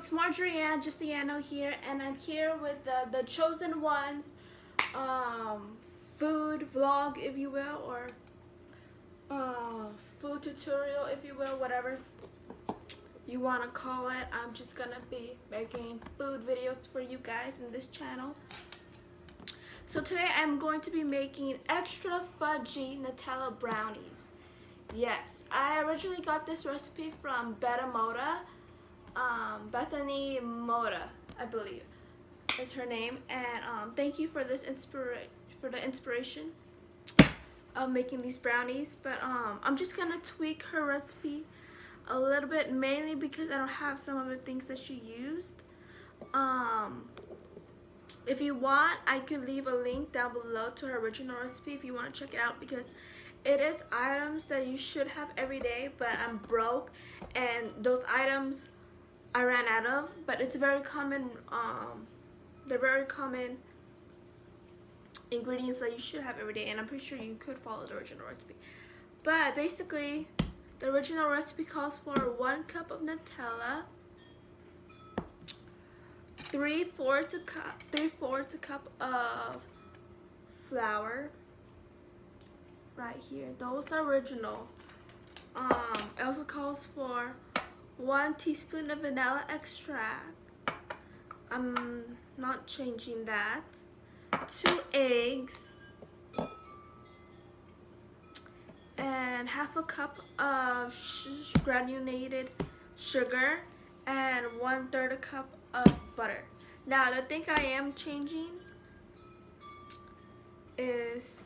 it's Marjorie Ann Giustiano here, and I'm here with the Chosen Ones food vlog, if you will, or food tutorial, if you will, whatever you want to call it. I'm just gonna be making food videos for you guys in this channel. So today I'm going to be making extra fudgy Nutella brownies. Yes, I originally got this recipe from Bethany Moda, I believe is her name, and thank you for this inspiration of making these brownies. But I'm just gonna tweak her recipe a little bit, mainly because I don't have some of the things that she used. If you want, I could leave a link down below to her original recipe if you want to check it out, because it is items that you should have every day, but I'm broke and those items I ran out of. But it's a very common, they're very common ingredients that you should have every day, and I'm pretty sure you could follow the original recipe. But basically, the original recipe calls for 1 cup of Nutella, 3/4 a cup of flour. Right here, those are original. It also calls for 1 teaspoon of vanilla extract. I'm not changing that. 2 eggs, and 1/2 cup of granulated sugar, and 1/3 cup of butter. Now the thing I am changing is,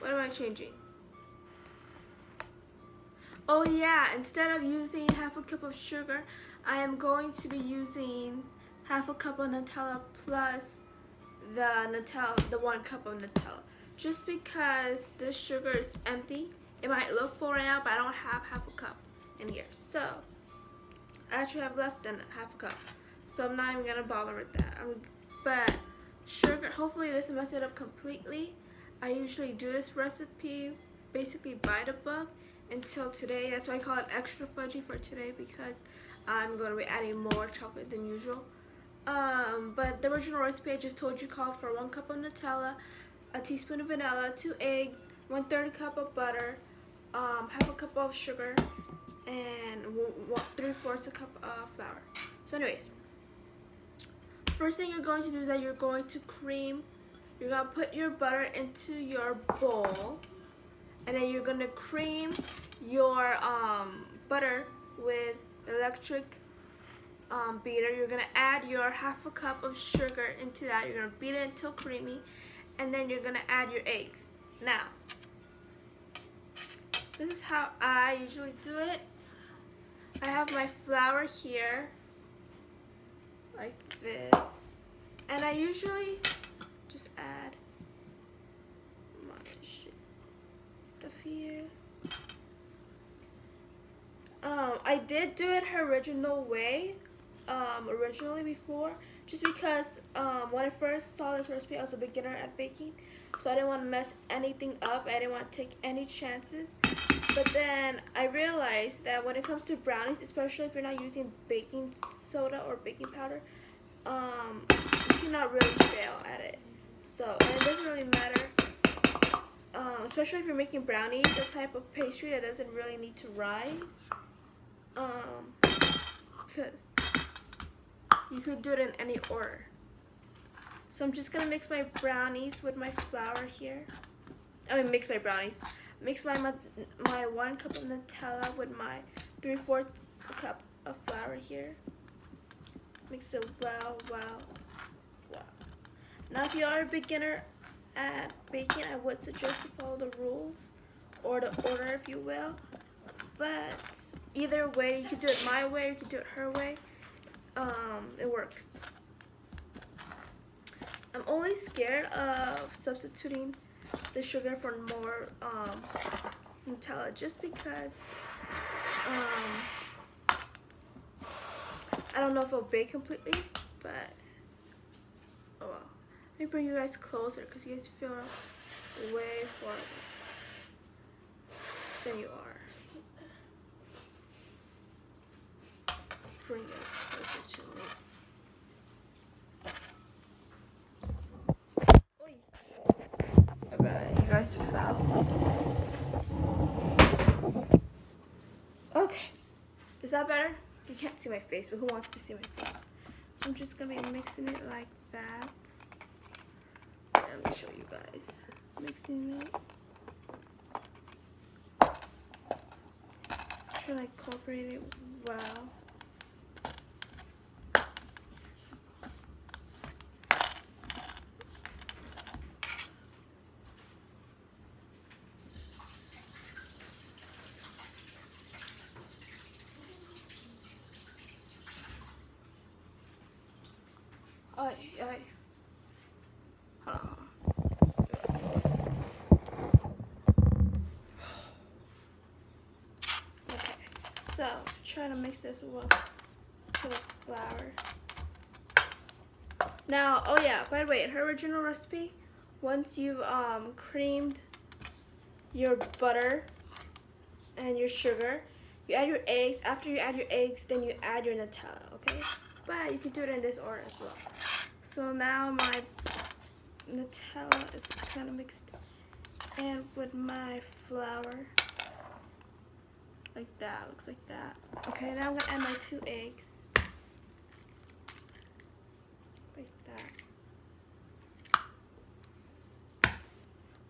what am I changing? Oh yeah, instead of using 1/2 cup of sugar, I am going to be using 1/2 cup of Nutella plus the 1 cup of Nutella. Just because this sugar is empty. It might look full right now, but I don't have 1/2 cup in here. So I actually have less than 1/2 cup. So I'm not even gonna bother with that. But sugar, hopefully this mess it up completely. I usually do this recipe basically by the book until today. That's why I call it extra fudgy for today, because I'm going to be adding more chocolate than usual. But the original recipe I just told you called for 1 cup of Nutella, a teaspoon of vanilla, 2 eggs, 1/3 cup of butter, 1/2 cup of sugar, and 3/4 a cup of flour. So anyways, first thing you're going to do is that you're going to you're going to put your butter into your bowl, and then you're going to cream your butter with the electric beater. You're going to add your 1/2 cup of sugar into that. You're going to beat it until creamy, and then you're going to add your eggs. Now, this is how I usually do it. I have my flour here, like this, and I usually just add my stuff here. I did do it her original way, originally before, just because when I first saw this recipe, I was a beginner at baking, so I didn't want to mess anything up. I didn't want to take any chances. But then I realized that when it comes to brownies, especially if you're not using baking soda or baking powder, you cannot really fail at it. So, and it doesn't really matter, especially if you're making brownies, the type of pastry that doesn't really need to rise, because you could do it in any order. So I'm just gonna mix my brownies with my flour here. Mix my 1 cup of Nutella with my 3/4 cup of flour here. Mix it well. Now, if you are a beginner at baking, I would suggest to follow the rules, or the order, if you will. But either way, you can do it my way, or you can do it her way. It works. I'm only scared of substituting the sugar for more Nutella, just because I don't know if it'll bake completely, but oh well. Let me bring you guys closer, because you guys feel way farther than you are. bring it closer to me. Oy. You guys fell. Okay. Is that better? You can't see my face, but who wants to see my face? I'm just gonna be mixing it like that. Let me show you guys. Mixing it. Try to incorporate it well. Hold on. Okay, so try to mix this well to the flour. Now, oh yeah, by the way, in her original recipe, once you've creamed your butter and your sugar, you add your eggs. After you add your eggs, then you add your Nutella, okay? But you can do it in this order as well. So now my Nutella is kind of mixed in with my flour. Like that, looks like that. Okay, now I'm gonna add my 2 eggs. Like that.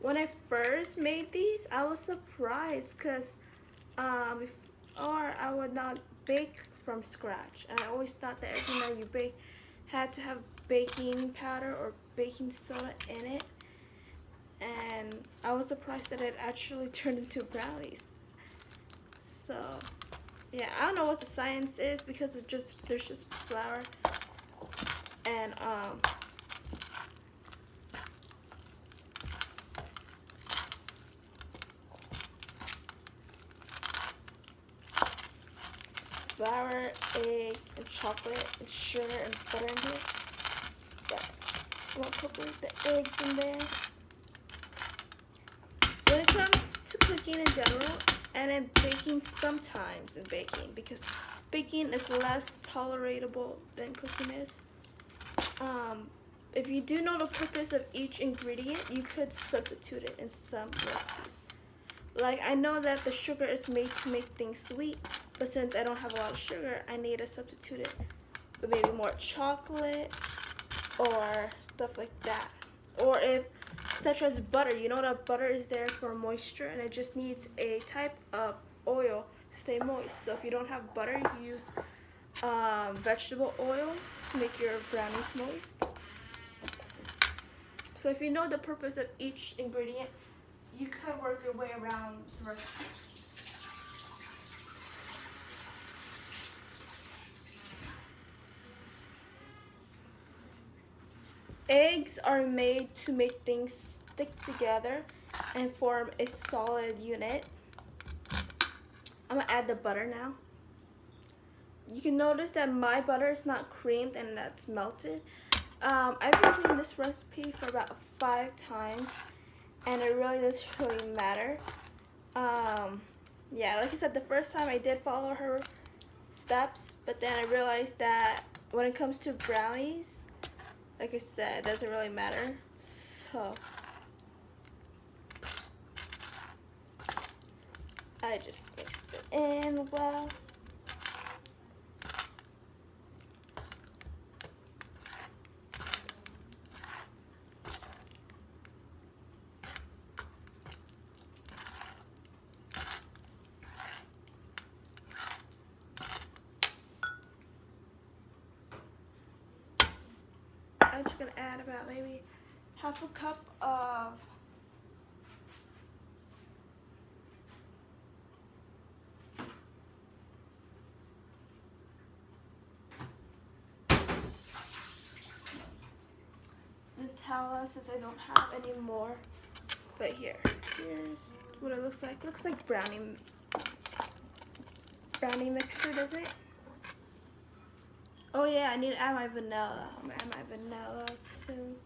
When I first made these, I was surprised because I would not bake from scratch. And I always thought that everything that you bake had to have baking powder or baking soda in it. And I was surprised that it actually turned into brownies. So yeah, I don't know what the science is because there's just flour and flour, egg, and chocolate, and sugar, and butter in here. Yeah, I'm gonna incorporate the eggs in there. When it comes to cooking in general, and in baking sometimes in baking, because baking is less tolerable than cooking is. If you do know the purpose of each ingredient, you could substitute it in some recipes. Like, I know that the sugar is made to make things sweet, but since I don't have a lot of sugar, I need to substitute it with maybe more chocolate or stuff like that. Or if, such as butter, you know that butter is there for moisture and it just needs a type of oil to stay moist. So if you don't have butter, you can use vegetable oil to make your brownies moist. So if you know the purpose of each ingredient, you could work your way around the recipe. Eggs are made to make things stick together and form a solid unit. I'm gonna add the butter now. You can notice that my butter is not creamed and that's melted. I've been doing this recipe for about 5 times and it really doesn't really matter. Yeah, like I said, the first time I did follow her steps, but then I realized that when it comes to brownies, like I said, it doesn't really matter. So I just mixed it in well. I'm just gonna add about maybe half a cup of Nutella since I don't have any more. But here's what it looks like. It looks like brownie mixture, doesn't it? Oh yeah, I need to add my vanilla. I'm gonna add my vanilla soon.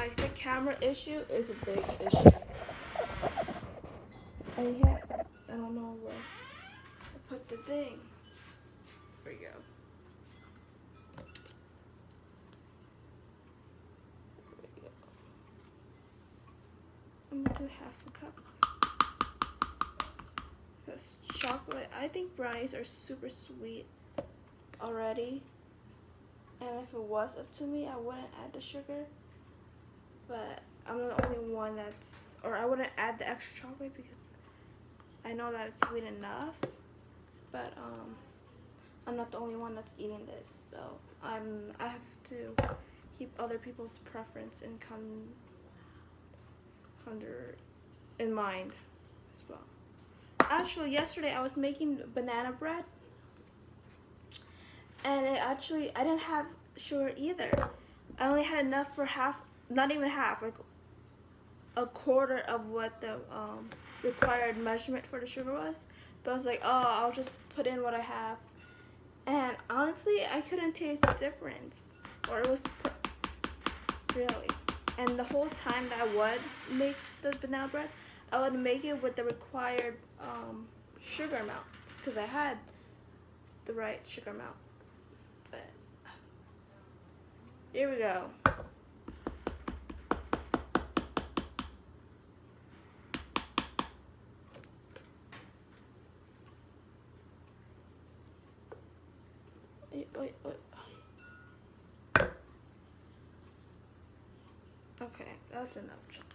Guys, the camera issue is a big issue. I don't know where I put the thing. There we go. I'm gonna do half a cup. Because chocolate, I think brownies are super sweet already. And if it was up to me, I wouldn't add the sugar. But I'm the only one that's, or I wouldn't add the extra chocolate because I know that it's sweet enough. But I'm not the only one that's eating this, so I have to keep other people's preference and in mind as well. Actually, yesterday I was making banana bread, and I didn't have sugar either. I only had enough for half, not even half, like a quarter of what the required measurement for the sugar was. But I was like, oh, I'll just put in what I have. And honestly, I couldn't taste the difference, or it was really. And the whole time that I would make the banana bread, I would make it with the required sugar amount because I had the right sugar amount. But here we go. Wait. Okay, that's enough chocolate.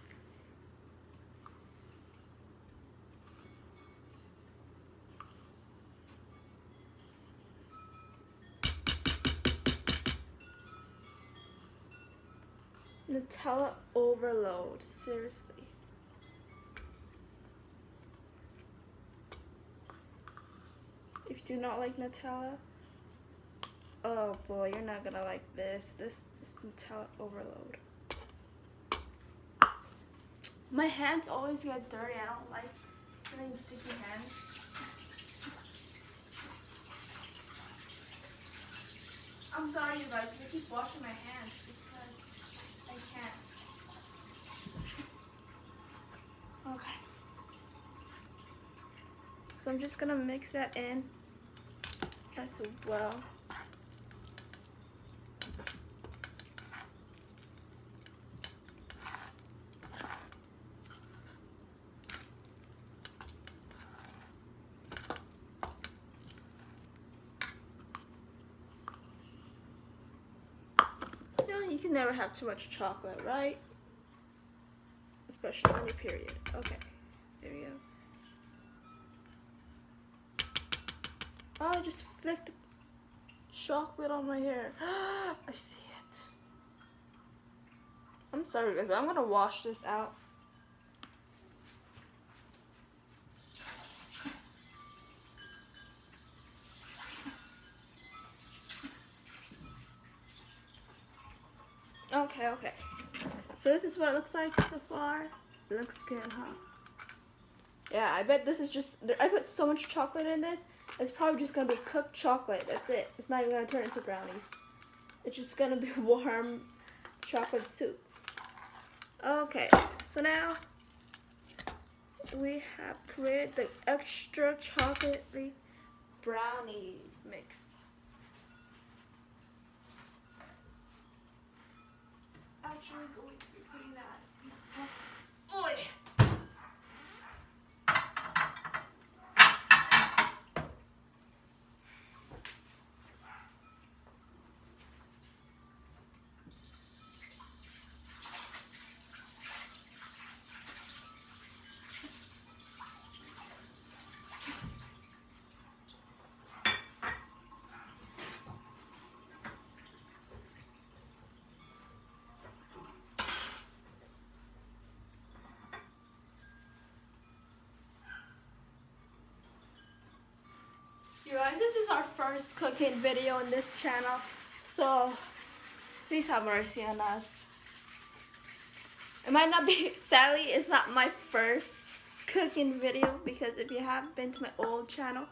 Nutella overload, seriously. If you do not like Nutella, oh boy, you're not gonna like this. This is Nutella overload. My hands always get dirty. I don't like having sticky hands. I'm sorry, you guys. I keep washing my hands because I can't. Okay. So I'm just gonna mix that in as well. You can never have too much chocolate, right? Especially on your period. Okay, there we go. Oh, I just flicked chocolate on my hair. I see it. I'm sorry guys, but I'm gonna wash this out. Okay. So this is what it looks like so far. It looks good, huh? Yeah, I bet this is just, I put so much chocolate in this, it's probably just gonna be cooked chocolate. That's it. It's not even gonna turn into brownies. It's just gonna be warm chocolate soup. Okay, so now we have created the extra chocolatey brownie mix. Actually going to be putting that in the oil. You guys, this is our first cooking video on this channel, so please have mercy on us. It might not be, sadly, it's not my first cooking video, because if you have been to my old channel,